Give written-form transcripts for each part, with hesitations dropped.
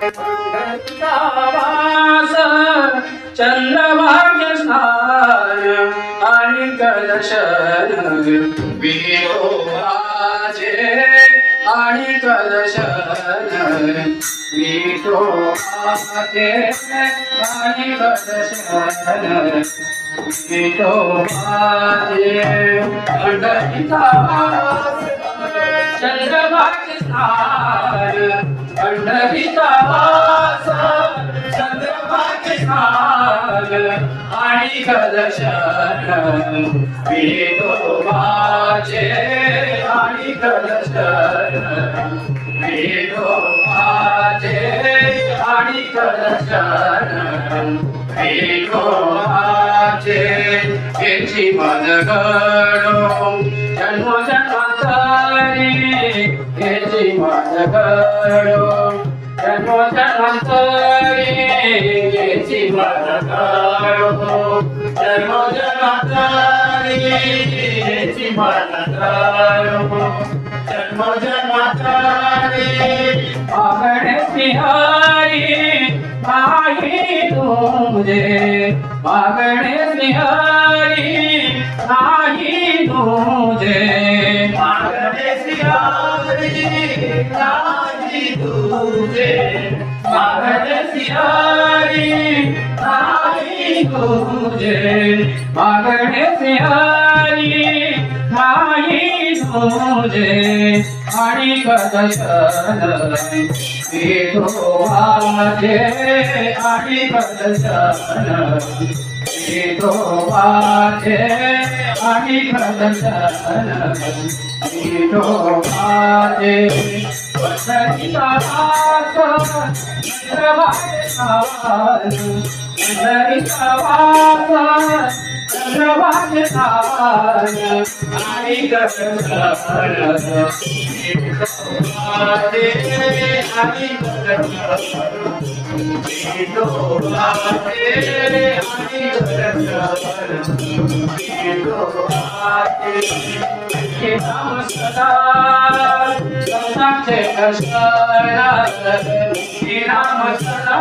पंढरीचा चंद्रभाग्य स्नान आणि कलशन विठोबाचे आणि कलशन विठोबाचे आणि कलशन विठोबाचे पंढरीचा चंद्रभाग्य स्नान पंढरीचा चंद्रभाग्य स्नान आणि कलशन विठोबाचे आणि कलशन विठोबाचे आणि कलशन विठोबाचे याची मनगणो जन्मोजन्मांतरी याची मनगणो जन्मोजन्मांतरी याची मनगणो जन्मोजन्मांतरी याची मनगणो जन्मोजन्मांतरी मागणे श्रीहरी नाही तुझे मागणे श्रीहरी नाही तुझे मागणे श्रीहरी नाही तुझे मागणे श्रीहरी नाही तुझे मागणे श्रीहरी नाही तुझे आणि कलशन विठोबाचे आणि कलशन विठोबाचे आणि कलशन विठोबाचे पंढरीचा चंद्रभाग्य स्नान आणि कलशन विठोबाचे आणि कलशन विठोबाचे आणि कलशन विठोबाचे हे नाम सदा संतांचे दर्शन हे नाम सदा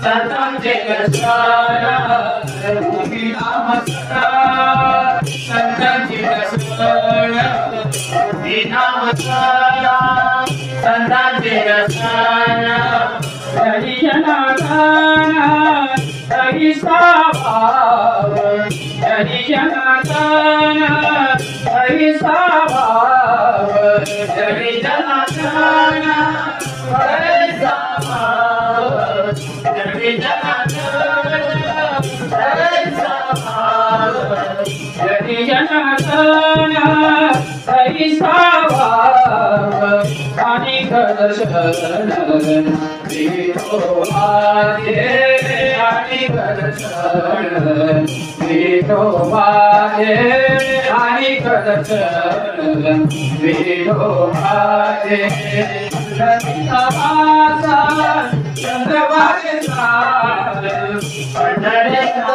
संतांचे दर्शन हे नाम सदा संतांचे दर्शन हे नाम सदा संतांचे दर्शन हरी जनार्दन हरी भाव हरी जनार्दन हरी भाव हरी जनार्दन हरी भाव हरी जनार्दन हरी भाव हरी जनार्दन हरी भाव आणि कलशन विठोबाचे आणि कलशन विठोबाचे आणि कलशन विठोबाचे चंद्रभाग्य स्नान पंढरीचा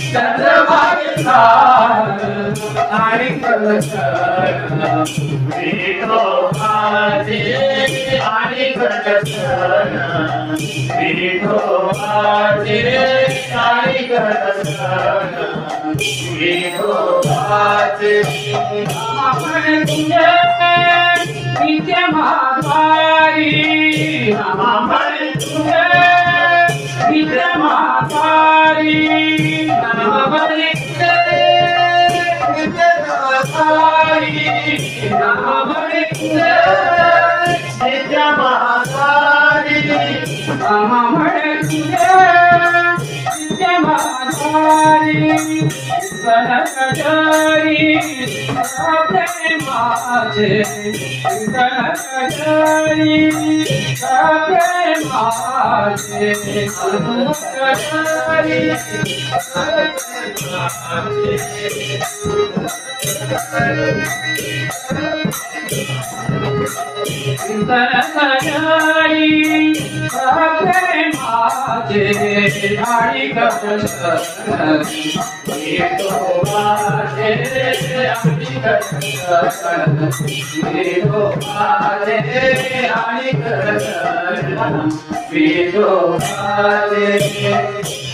चंद्रभाग्य स्नान आणि कलशन विठोबाचे आणि कलशन विठोबाचे आणि कलशन विठोबाचे आपण तुझे नित्य मातारी आपण तुझे नित्य मातारी आपण तुझे नित्य मातारी आपण तुझे नित्य मातारी आपण तुझे नित्य मातारी कनकजरी प्रेमाचे कनकजरी माझे चिंतन सजाई प्रभे माझे आणि कटन येतो माझे आणि कटन येतो माझे आणि कटन येतो माझे